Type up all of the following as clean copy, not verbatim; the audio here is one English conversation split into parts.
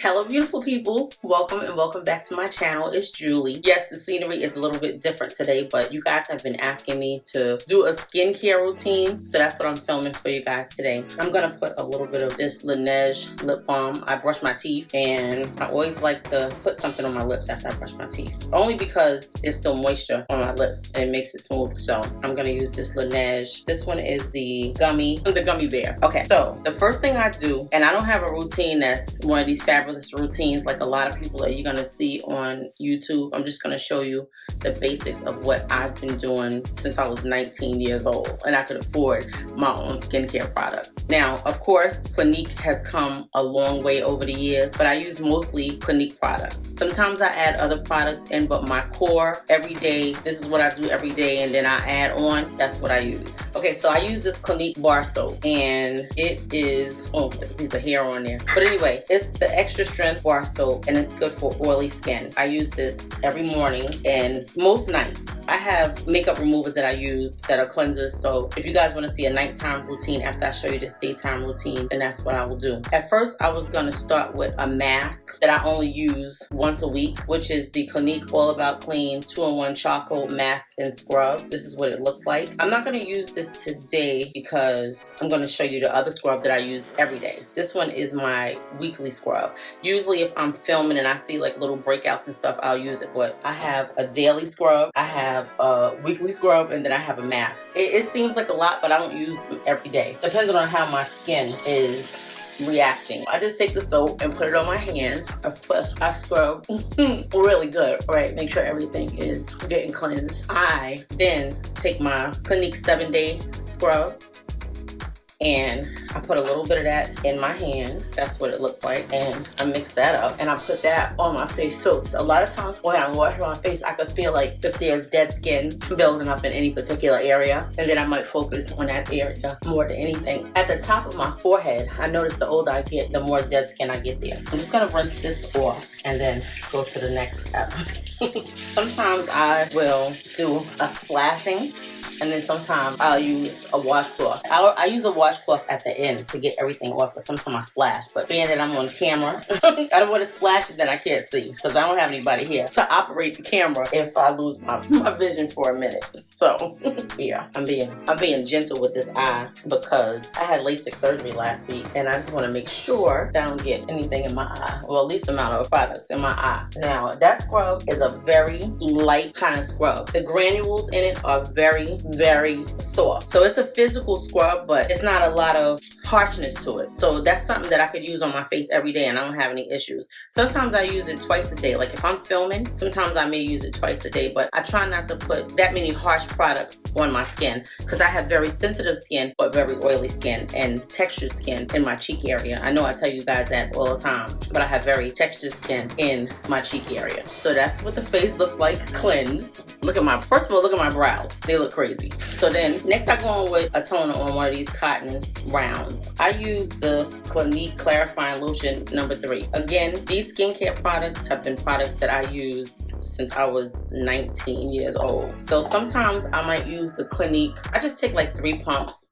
Hello beautiful people, welcome and welcome back to my channel. It's Julie. Yes, the scenery is a little bit different today, but you guys have been asking me to do a skincare routine, so that's what I'm filming for you guys today. I'm gonna put a little bit of this Laneige lip balm. I brush my teeth and I always like to put something on my lips after I brush my teeth, only because there's still moisture on my lips and it makes it smooth. So I'm gonna use this Laneige. This one is the gummy bear. Okay, so the first thing I do, and I don't have a routine that's one of these fabulous routines like a lot of people that you're gonna see on YouTube. I'm just gonna show you the basics of what I've been doing since I was 19 years old and I could afford my own skincare products. Now, of course, Clinique has come a long way over the years, but I use mostly Clinique products. Sometimes I add other products in, but my core, every day, this is what I do every day, and then I add on, that's what I use. Okay, so I use this Clinique bar soap, and it is, oh, there's a piece of hair on there. But anyway, it's the extra strength bar soap, and it's good for oily skin. I use this every morning and most nights. I have makeup removers that I use that are cleansers, so if you guys want to see a nighttime routine after I show you this daytime routine, then that's what I will do. At first, I was going to start with a mask that I only use once a week, which is the Clinique All About Clean 2-in-1 Charcoal Mask and Scrub. This is what it looks like. I'm not going to use this today because I'm going to show you the other scrub that I use every day. This one is my weekly scrub. Usually if I'm filming and I see like little breakouts and stuff, I'll use it, but I have a daily scrub, I have a weekly scrub, and then I have a mask. It seems like a lot, but I don't use them every day, depending on how my skin is reacting. I just take the soap and put it on my hands. I scrub really good, right? Make sure everything is getting cleansed. I then take my Clinique 7-day scrub and I put a little bit of that in my hand. That's what it looks like. And I mix that up and I put that on my face. So a lot of times when I'm washing my face, I could feel like if there's dead skin building up in any particular area, and then I might focus on that area more than anything. At the top of my forehead, I notice the older I get, the more dead skin I get there. I'm just gonna rinse this off and then go to the next step. Sometimes I will do a splashing, and then sometimes I'll use a washcloth. I use a washcloth at the end to get everything off, but sometimes I splash. But being that I'm on camera, I don't want to splash it, then I can't see because I don't have anybody here to operate the camera if I lose my vision for a minute. So yeah, I'm being gentle with this eye because I had LASIK surgery last week, and I just want to make sure that I don't get anything in my eye, or at least amount of products in my eye. Now that scrub is a very light kind of scrub. The granules in it are very soft. So it's a physical scrub, but it's not a lot of harshness to it. So that's something that I could use on my face every day and I don't have any issues. Sometimes I use it twice a day. Like if I'm filming, sometimes I may use it twice a day, but I try not to put that many harsh products on my skin because I have very sensitive skin, but very oily skin and textured skin in my cheek area. I know I tell you guys that all the time, but I have very textured skin in my cheek area. So that's what the face looks like cleansed. First of all, look at my brows. They look crazy. So then next I go on with a toner on one of these cotton rounds. I use the Clinique Clarifying Lotion number 3. Again, these skincare products have been products that I use since I was 19 years old. So sometimes I might use the Clinique. I just take like 3 pumps.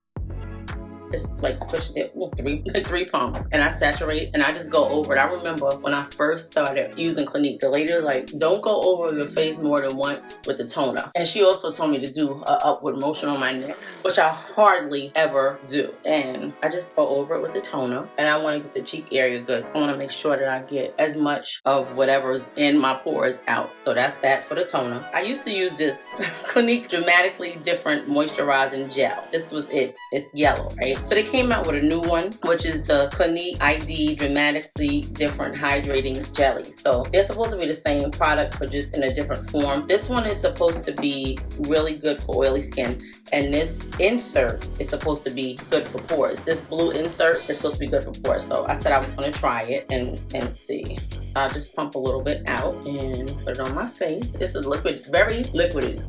Just like pushing it, three pumps, and I saturate and I just go over it. I remember when I first started using Clinique, the lady was like, don't go over your face more than once with the toner. And she also told me to do an upward motion on my neck, which I hardly ever do. And I just go over it with the toner, and I want to get the cheek area good. I want to make sure that I get as much of whatever's in my pores out. So that's that for the toner. I used to use this Clinique Dramatically Different Moisturizing Gel. This was it. It's yellow, right? So they came out with a new one, which is the Clinique ID Dramatically Different Hydrating Jelly. So they're supposed to be the same product, but just in a different form. This one is supposed to be really good for oily skin, and this insert is supposed to be good for pores. This blue insert is supposed to be good for pores. So I said I was going to try it and see. So I just pump a little bit out and put it on my face. It's a liquid, very liquidy.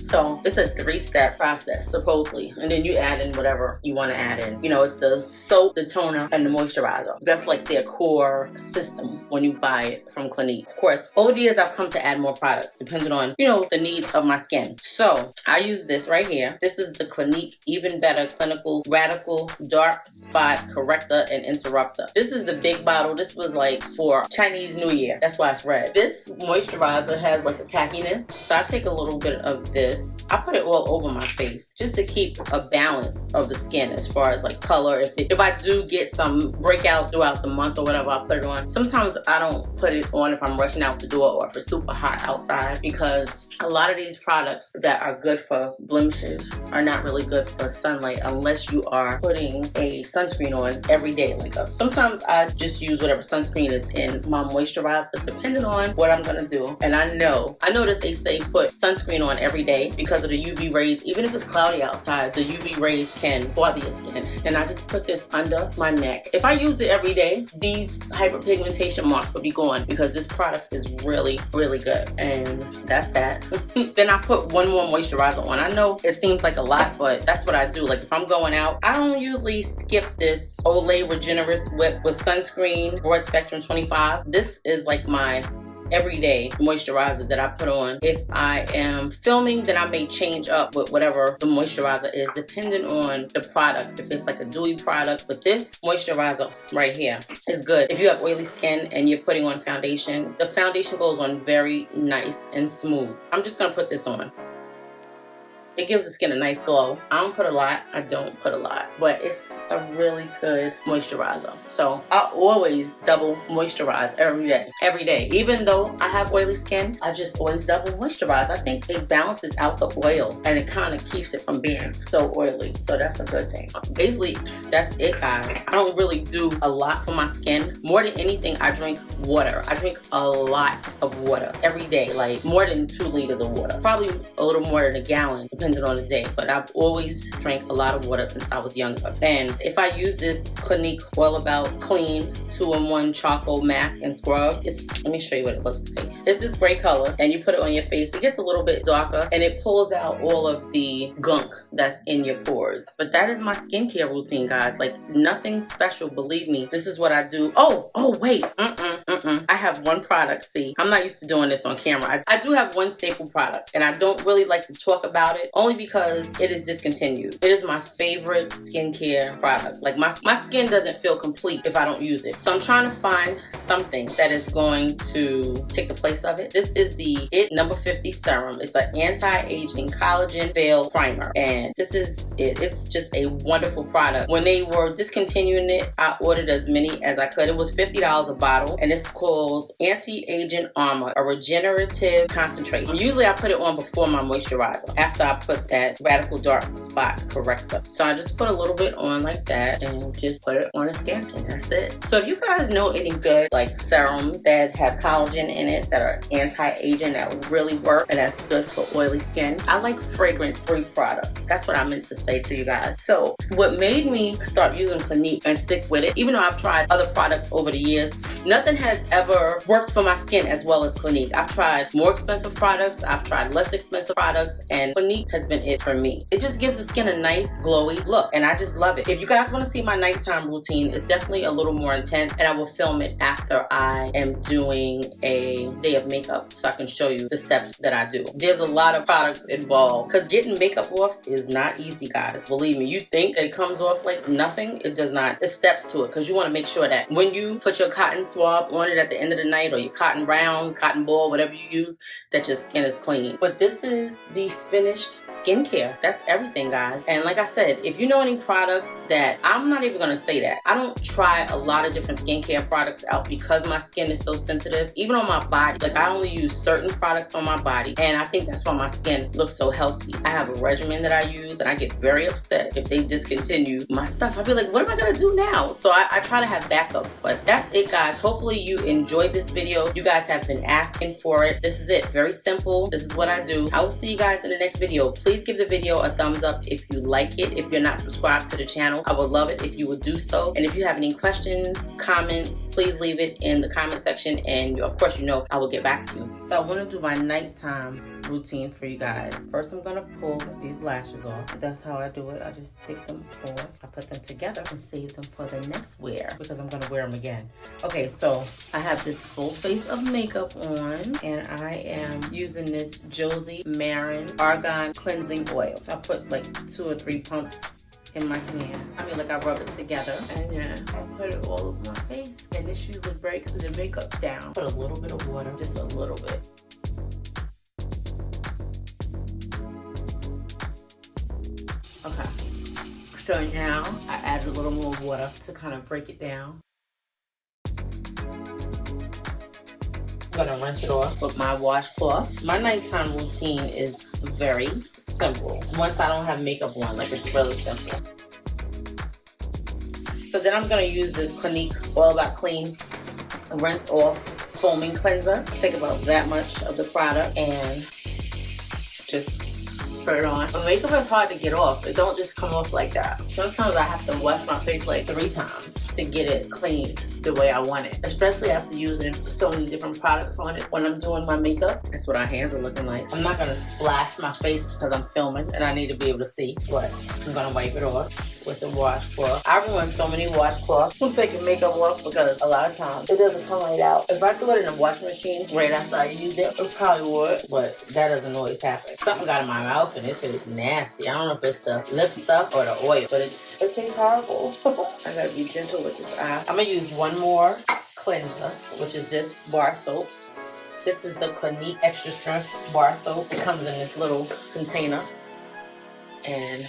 So it's a 3-step process, supposedly. And then you add in whatever you want to add in. You know, it's the soap, the toner, and the moisturizer. That's like their core system when you buy it from Clinique. Of course, over the years, I've come to add more products depending on, you know, the needs of my skin. So I use this right here. This is the Clinique Even Better Clinical Radical Dark Spot Corrector and Interrupter. This is the big bottle. This was like for Chinese New Year. That's why it's red. This moisturizer has like a tackiness. So I take a little bit of this. I put it all over my face just to keep a balance of the skin as far as like color. If I do get some breakouts throughout the month or whatever, I'll put it on. Sometimes I don't put it on if I'm rushing out the door or if it's super hot outside, because a lot of these products that are good for blemishes are not really good for sunlight unless you are putting a sunscreen on every day. Like sometimes I just use whatever sunscreen is in my moisturizer depending on what I'm gonna do. And I know that they say put sunscreen on every day because of the UV rays. Even if it's cloudy outside, the UV rays can bother your skin. And I just put this under my neck. If I used it every day, these hyperpigmentation marks would be gone because this product is really, really good. And that's that. Then I put one more moisturizer on. I know it seems like a lot, but that's what I do. Like if I'm going out, I don't usually skip this Olay Regenerist whip with sunscreen, broad spectrum 25. This is like my everyday moisturizer that I put on. If I am filming, then I may change up with whatever the moisturizer is depending on the product, if it's like a dewy product. But this moisturizer right here is good if you have oily skin and you're putting on foundation. The foundation goes on very nice and smooth. I'm just gonna put this on. It gives the skin a nice glow. I don't put a lot, but it's a really good moisturizer. So I always double moisturize every day. Even though I have oily skin, I just always double moisturize. I think it balances out the oil and it kind of keeps it from being so oily. So that's a good thing. Basically, that's it, guys. I don't really do a lot for my skin. More than anything, I drink water. I drink a lot of water every day, like more than 2 liters of water. Probably a little more than a gallon, depending on the day, but I've always drank a lot of water since I was younger. And if I use this Clinique All About Clean 2-in-1 charcoal mask and scrub, let me show you what it looks like. It's this gray color and you put it on your face. It gets a little bit darker and it pulls out all of the gunk that's in your pores. But that is my skincare routine, guys. Like nothing special, believe me. This is what I do. Oh wait, I have one product. See, I'm not used to doing this on camera. I do have one staple product and I don't really like to talk about it, only because it is discontinued. It is my favorite skincare product. Like my skin doesn't feel complete if I don't use it. So I'm trying to find something that is going to take the place of it. This is the It No. 50 Serum. It's an anti-aging collagen veil primer. And this is it. It's just a wonderful product. When they were discontinuing it, I ordered as many as I could. It was $50 a bottle and it's called Anti-Aging Armor, a regenerative concentrate. Usually I put it on before my moisturizer, after I put that Radical Dark Spot Corrector. So I just put a little bit on like that and just put it on the skin and that's it. So if you guys know any good like serums that have collagen in it that are anti-aging that would really work and that's good for oily skin, I like fragrance-free products. That's what I meant to say to you guys. So what made me start using Clinique and stick with it, even though I've tried other products over the years, nothing has ever worked for my skin as well as Clinique. I've tried more expensive products, I've tried less expensive products, and Clinique has been it for me. It just gives the skin a nice glowy look and I just love it. If you guys want to see my nighttime routine, it's definitely a little more intense and I will film it after I am doing a day of makeup so I can show you the steps that I do. There's a lot of products involved because getting makeup off is not easy, guys. Believe me, you think that it comes off like nothing. It does not. There's steps to it because you want to make sure that when you put your cotton swab on it at the end of the night or your cotton round, cotton ball, whatever you use, that your skin is clean. But this is the finished skincare. That's everything, guys. And like I said, if you know any products that, I'm not even going to say that. I don't try a lot of different skincare products out because my skin is so sensitive. Even on my body, like I only use certain products on my body and I think that's why my skin looks so healthy. I have a regimen that I use and I get very upset if they discontinue my stuff. I'd be like, what am I going to do now? So I try to have backups, but that's it, guys. Hopefully you enjoyed this video. You guys have been asking for it. This is it. Very simple. This is what I do. I will see you guys in the next video. Please give the video a thumbs up if you like it. If you're not subscribed to the channel, I would love it if you would do so. And if you have any questions, comments, please leave it in the comment section. And of course, you know, I will get back to you. So I want to do my nighttime routine for you guys. First, I'm gonna pull these lashes off. That's how I do it. I just take them off, I put them together and save them for the next wear because I'm gonna wear them again. Okay, so I have this full face of makeup on, and I am using this Josie Maran Argan cleansing oil. So I put like 2 or 3 pumps in my hand. I mean, like I rub it together, and then I put it all over my face. And this usually breaks the makeup down. Put a little bit of water, just a little bit. Okay. So now I add a little more water to kind of break it down. I'm gonna rinse it off with my washcloth. My nighttime routine is very simple. Once I don't have makeup on, like it's really simple. So then I'm gonna use this Clinique All About Clean rinse off foaming cleanser. Take about that much of the product and just put it on. But makeup is hard to get off. It don't just come off like that. Sometimes I have to wash my face like 3 times to get it clean the way I want it, especially after using so many different products on it. When I'm doing my makeup, that's what our hands are looking like. I'm not gonna splash my face because I'm filming and I need to be able to see, but I'm gonna wipe it off with the washcloth. I ruin so many washcloths from taking makeup off because a lot of times it doesn't come right out. If I threw it in a washing machine right after I used it, it probably would, but that doesn't always happen. Something got in my mouth and it tastes nasty. I don't know if it's the lip stuff or the oil, but it tastes horrible. I gotta be gentle with this eye. I'm gonna use one more cleanser, which is this bar soap. This is the Clinique Extra Strength bar soap. It comes in this little container. And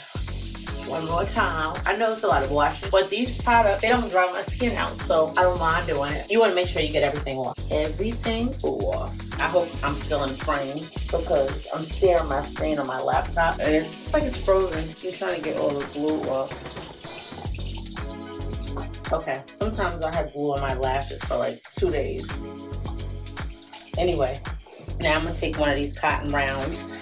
one more time. I know it's a lot of washing, but these products, they don't dry my skin out, so I don't mind doing it. You want to make sure you get everything off. Everything off. I hope I'm still in frame because I'm staring at my screen on my laptop and it's like it's frozen. I'm trying to get all the glue off. Okay, sometimes I have glue on my lashes for like 2 days. Anyway, now I'm gonna take one of these cotton rounds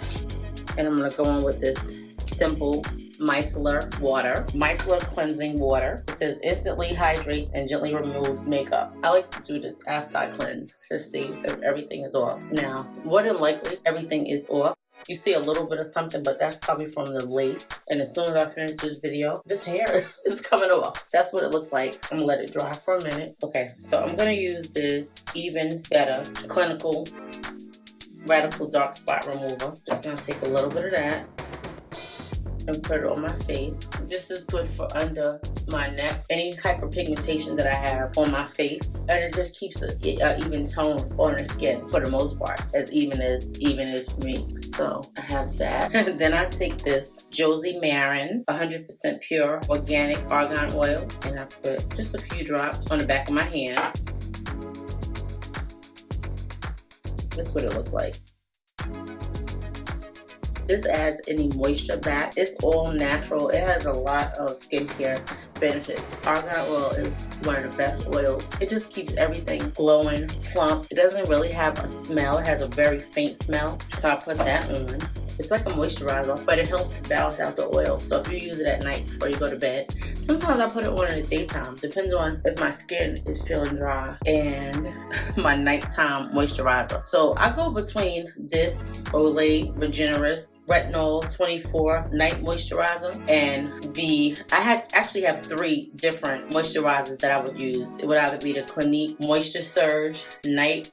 and I'm gonna go in with this simple micellar water. Micellar cleansing water. It says instantly hydrates and gently removes makeup. I like to do this after I cleanse to see if everything is off. Now, more than likely, everything is off. You see a little bit of something, but that's probably from the lace. And as soon as I finish this video, this hair is coming off. That's what it looks like. I'm gonna let it dry for a minute. Okay, so I'm gonna use this Even Better Clinical Radical Dark Spot Remover. Just gonna take a little bit of that and put it on my face. This is good for under my neck, any hyperpigmentation that I have on my face, and it just keeps an even tone on the skin for the most part, as even as for me. So I have that. Then I take this Josie Maran 100% pure organic argan oil, and I put just a few drops on the back of my hand. This is what it looks like. This adds any moisture back. It's all natural. It has a lot of skincare benefits. Argan oil is one of the best oils. It just keeps everything glowing, plump. It doesn't really have a smell. It has a very faint smell. So I put that on. It's like a moisturizer, but it helps to balance out the oil. So if you use it at night before you go to bed, sometimes I put it on in the daytime. Depends on if my skin is feeling dry and my nighttime moisturizer. So I go between this Olay Regenerist Retinol 24 Night Moisturizer and actually have 3 different moisturizers that I would use. It would either be the Clinique Moisture Surge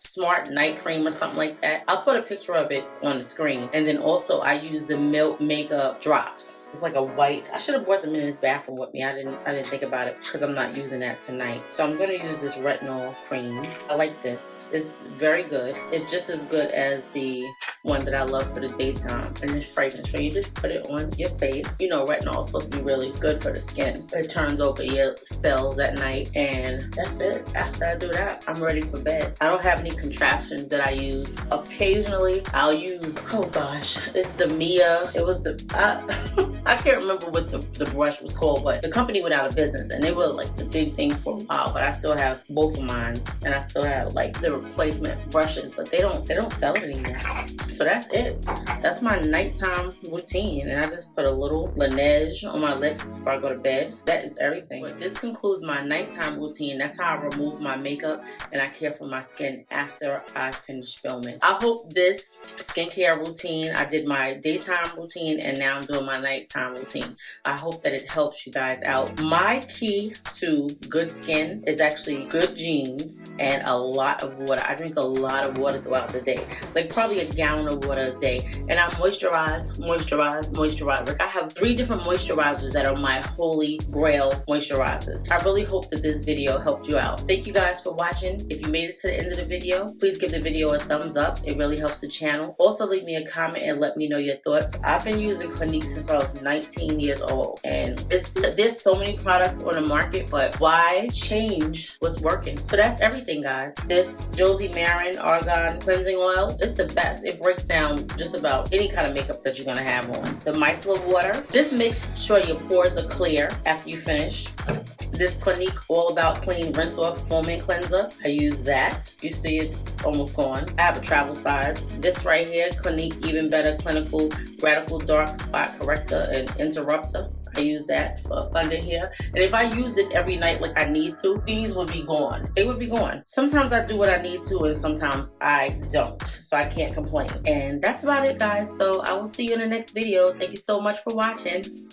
Smart Night Cream or something like that. I'll put a picture of it on the screen. And then also I use the Milk Makeup Drops. It's like a white. I should have brought them in this bathroom with me. I didn't think about it because I'm not using that tonight. So I'm gonna use this retinol cream. I like this. It's very good. It's just as good as the one that I love for the daytime. And this fragrance where you just put it on your face. You know retinol is supposed to be really good for the skin. It turns over your cells at night, and that's it. After I do that, I'm ready for bed. I don't have any contraptions that I use. Occasionally I'll use, oh gosh, it's the Mia. It was the I can't remember what the brush was called, but the company went out of business and they were like the big thing for a while. But I still have both of mine, and I still have like the replacement brushes, but they don't sell it anymore. So that's it. That's my nighttime routine, and I just put a little Laneige on my lips before I go to bed. That is everything. But this concludes my nighttime routine. That's how I remove my makeup and I care for my skin after I finish filming. I hope this skincare routine, I did my daytime routine and now I'm doing my nighttime routine. I hope that it helps you guys out. My key to good skin is actually good genes and a lot of water. I drink a lot of water throughout the day, like probably a gallon of water a day. And I moisturize. Like I have 3 different moisturizers that are my holy grail moisturizers. I really hope that this video helped you out. Thank you guys for watching. If you made it to the end of the video, please give the video a thumbs up. It really helps the channel. Also leave me a comment and let me know your thoughts. I've been using Clinique since I was 19 years old, and there's so many products on the market, but why change what's working? So that's everything, guys. This Josie Maran Argan cleansing oil is the best. It breaks down just about any kind of makeup that you're gonna have on. The micellar water, this makes sure your pores are clear after you finish. This Clinique All About Clean Rinse Off Foaming Cleanser, I use that. You see it's almost gone. I have a travel size. This right here, Clinique Even Better Clinical Radical Dark Spot Corrector and Interrupter. I use that for under here. And if I used it every night like I need to, these would be gone. They would be gone. Sometimes I do what I need to and sometimes I don't. So I can't complain. And that's about it, guys. So I will see you in the next video. Thank you so much for watching.